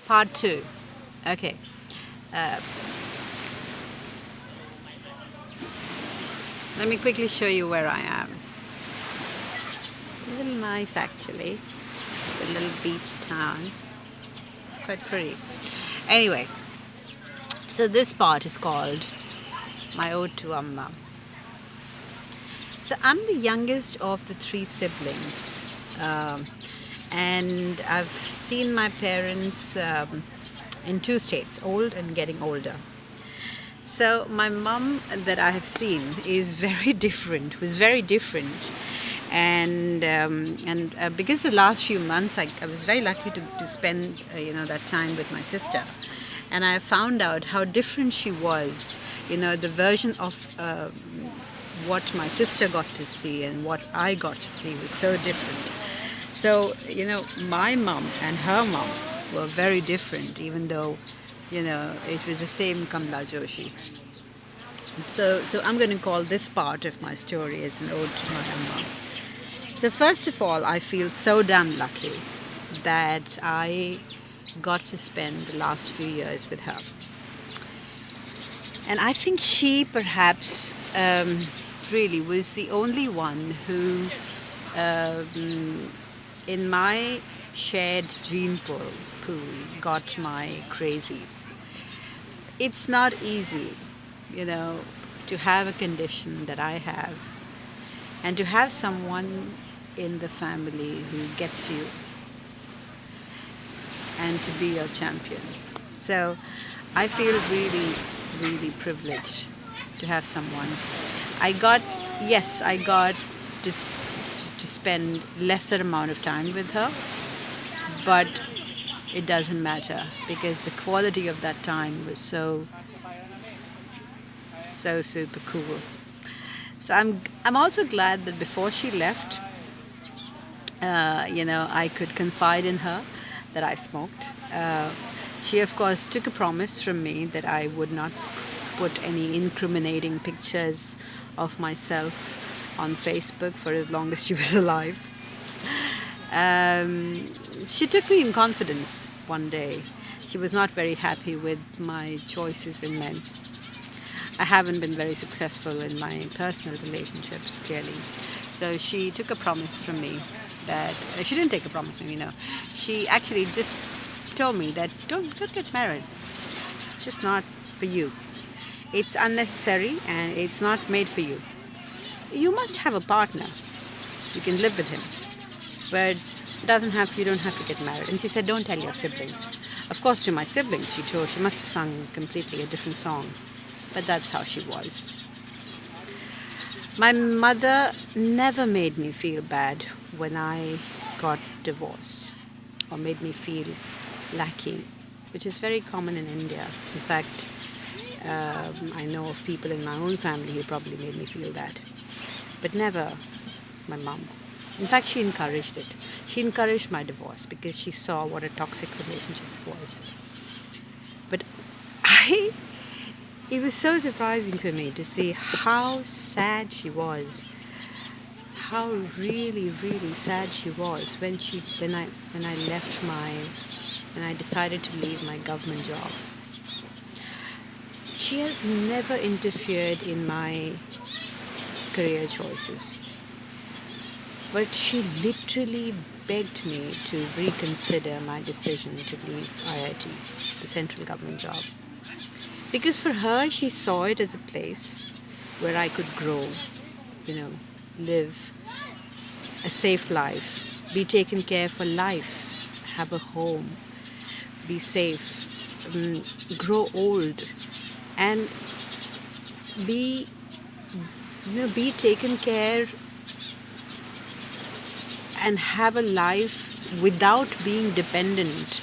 Part 2. Okay. Uh, Let me quickly show you where I am. It's a little nice actually. A little beach town. It's quite pretty. Anyway, so this part is called My Ode to Amma. So I'm the youngest of the 3 siblings. And I've seen my parents in 2 states, old and getting older. So my mum that I have seen is very different, was very different. And because the last few months I was very lucky to spend that time with my sister, and I found out how different she was. The version of what my sister got to see and what I got to see was so different. So my mum and her mum were very different, even though it was the same Kamla Joshi. So I'm going to call this part of my story as an ode to my Amma. So first of all, I feel so damn lucky that I got to spend the last few years with her. And I think she perhaps really was the only one who, in my shared gene pool, got my crazies. It's not easy, to have a condition that I have, and to have someone in the family who gets you and to be your champion. So I feel really, really privileged to have someone. I got to spend lesser amount of time with her, but it doesn't matter because the quality of that time was so super cool. So I'm also glad that before she left, I could confide in her that I smoked. She of course took a promise from me that I would not put any incriminating pictures of myself on Facebook for as long as she was alive. She took me in confidence one day. She was not very happy with my choices in men. I haven't been very successful in my personal relationships, clearly. So she took a promise from me that she didn't take a promise from me. No, she actually just told me that don't get married. It's just not for you. It's unnecessary and it's not made for you. You must have a partner. You can live with him, but you don't have to get married. And she said, don't tell your siblings. Of course, to my siblings, she must have sung completely a different song, but that's how she was. My mother never made me feel bad when I got divorced or made me feel lacking, which is very common in India. In fact, I know of people in my own family who probably made me feel that, but never my mom. In fact, she encouraged it. She encouraged my divorce because she saw what a toxic relationship it was. But it was so surprising for me to see how sad she was, how really, really sad she was when I decided to leave my government job. She has never interfered in my career choices, but she literally begged me to reconsider my decision to leave IIT, the central government job. Because for her, she saw it as a place where I could grow, live a safe life, be taken care for life, have a home, be safe, grow old, and be taken care and have a life without being dependent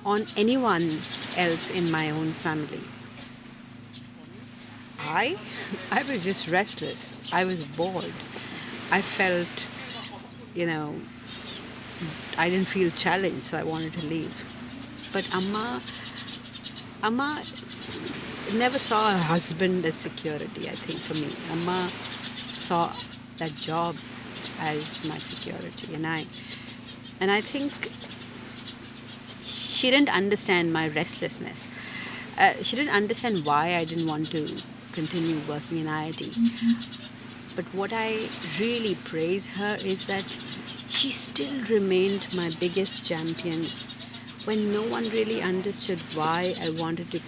on anyone else in my own family. I was just restless. I was bored. I felt, I didn't feel challenged, so I wanted to leave. But Amma never saw her husband as security, I think, for me. Amma saw that job as my security. And I think she didn't understand my restlessness. She didn't understand why I didn't want to continue working in IIT. But what I really praise her is that she still remained my biggest champion when no one really understood why I wanted to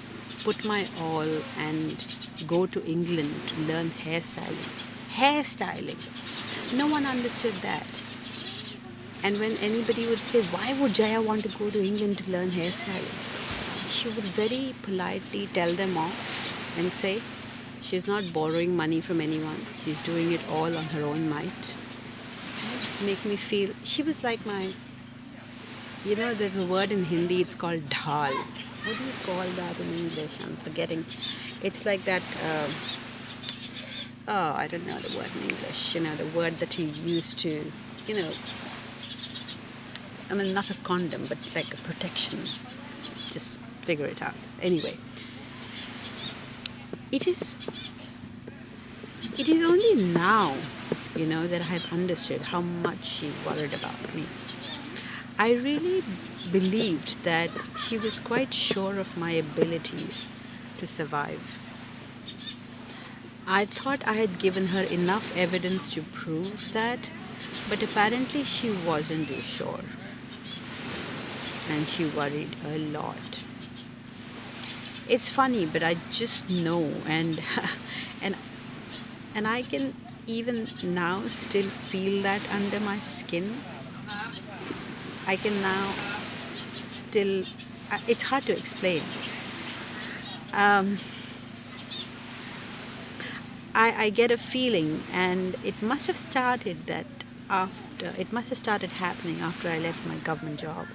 put my all and go to England to learn hairstyling. Hairstyling. No one understood that. And when anybody would say, why would Jaya want to go to England to learn hairstyling? She would very politely tell them off and say, she's not borrowing money from anyone. She's doing it all on her own might. And make me feel, she was like my, there's a word in Hindi, it's called dhal. What do you call that in English? I'm forgetting. It's like that, I don't know the word in English. The word that you use to, not a condom, but like a protection. Just figure it out. Anyway, it is only now, that I have understood how much she worried about me. I really believed that she was quite sure of my abilities to survive. I thought I had given her enough evidence to prove that, but apparently she wasn't too sure. And she worried a lot. It's funny, but I just know, and I can even now still feel that under my skin. I can now still, it's hard to explain. I get a feeling, and it must have started happening after I left my government job.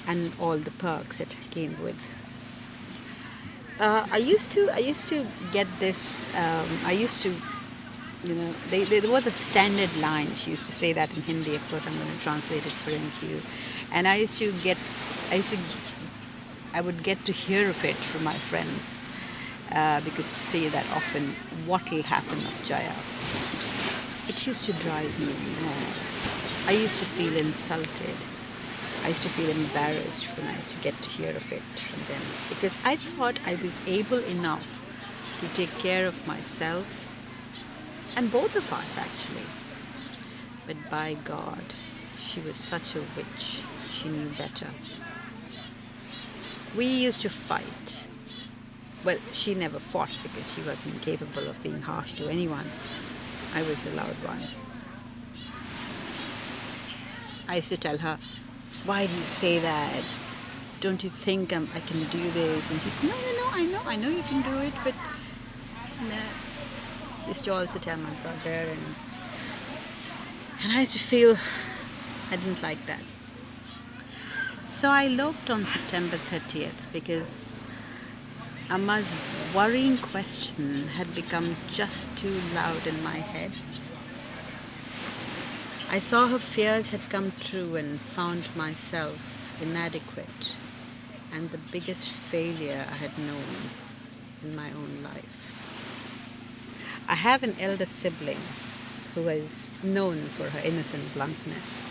And all the perks it came with. I used to get this. There was a standard line. She used to say that in Hindi. Of course, I'm going to translate it for you. And I would get to hear of it from my friends because to say that often, what will happen of Jaya? It used to drive me mad. I used to feel insulted. I used to feel embarrassed when I used to get to hear of it from them, because I thought I was able enough to take care of myself, and both of us actually. But by God, she was such a witch. She knew better. We used to fight. Well, she never fought because she wasn't capable of being harsh to anyone. I was the loud one. I used to tell her, why do you say that? Don't you think I can do this? And she said, no, I know you can do it, but she used to also tell my brother, and I used to feel I didn't like that. So I eloped on September 30th because Amma's worrying question had become just too loud in my head. I saw her fears had come true and found myself inadequate and the biggest failure I had known in my own life. I have an elder sibling who is known for her innocent bluntness.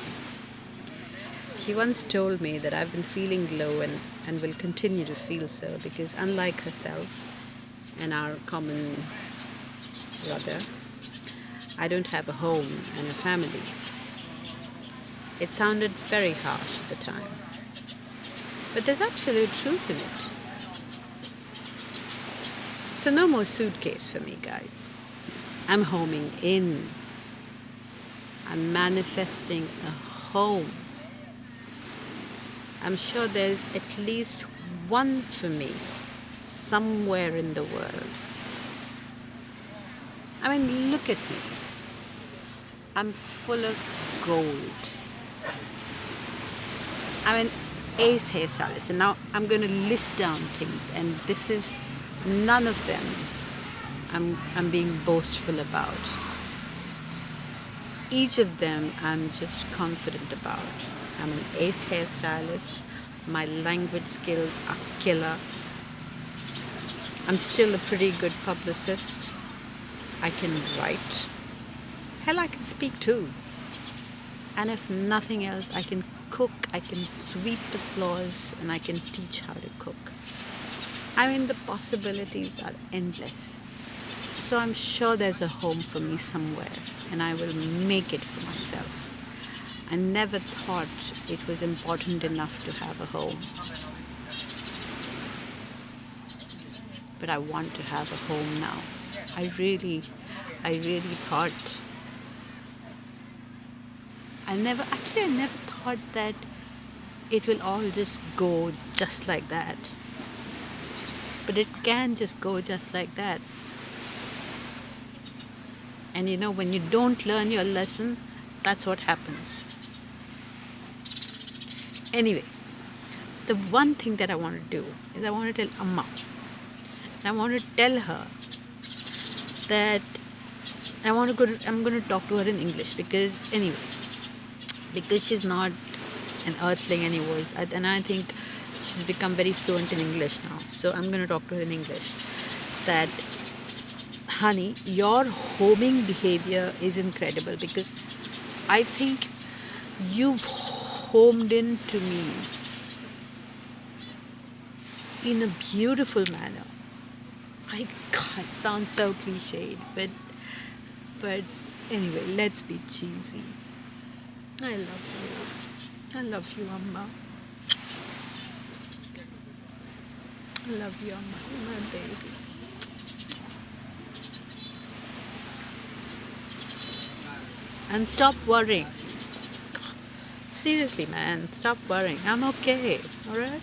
She once told me that I've been feeling low and will continue to feel so because unlike herself and our common brother, I don't have a home and a family. It sounded very harsh at the time, but there's absolute truth in it. So no more suitcase for me, guys. I'm homing in. I'm manifesting a home. I'm sure there's at least one for me somewhere in the world. I mean, look at me. I'm full of gold. I'm an ace hairstylist, and now I'm going to list down things, and this is none of them I'm being boastful about. Each of them I'm just confident about. I'm an ace hairstylist. My language skills are killer. I'm still a pretty good publicist. I can write. Hell, I can speak too. And if nothing else, I can cook, I can sweep the floors, and I can teach how to cook. I mean, the possibilities are endless. So I'm sure there's a home for me somewhere, and I will make it for myself. I never thought it was important enough to have a home. But I want to have a home now. I really thought, I never thought that it will all just go just like that. But it can just go just like that. And you know, when you don't learn your lesson, that's what happens. Anyway, the one thing that I want to do is I want to tell Amma. And I want to tell her that I'm going to talk to her in English because she's not an earthling anymore, and I think she's become very fluent in English now. So I'm going to talk to her in English that, honey, your homing behavior is incredible because I think you've homed into me in a beautiful manner. God, it sounds so cliched, but anyway, let's be cheesy. I love you. I love you, Amma. I love you, Amma. You're my baby. And stop worrying. Seriously, man, stop worrying. I'm okay, alright?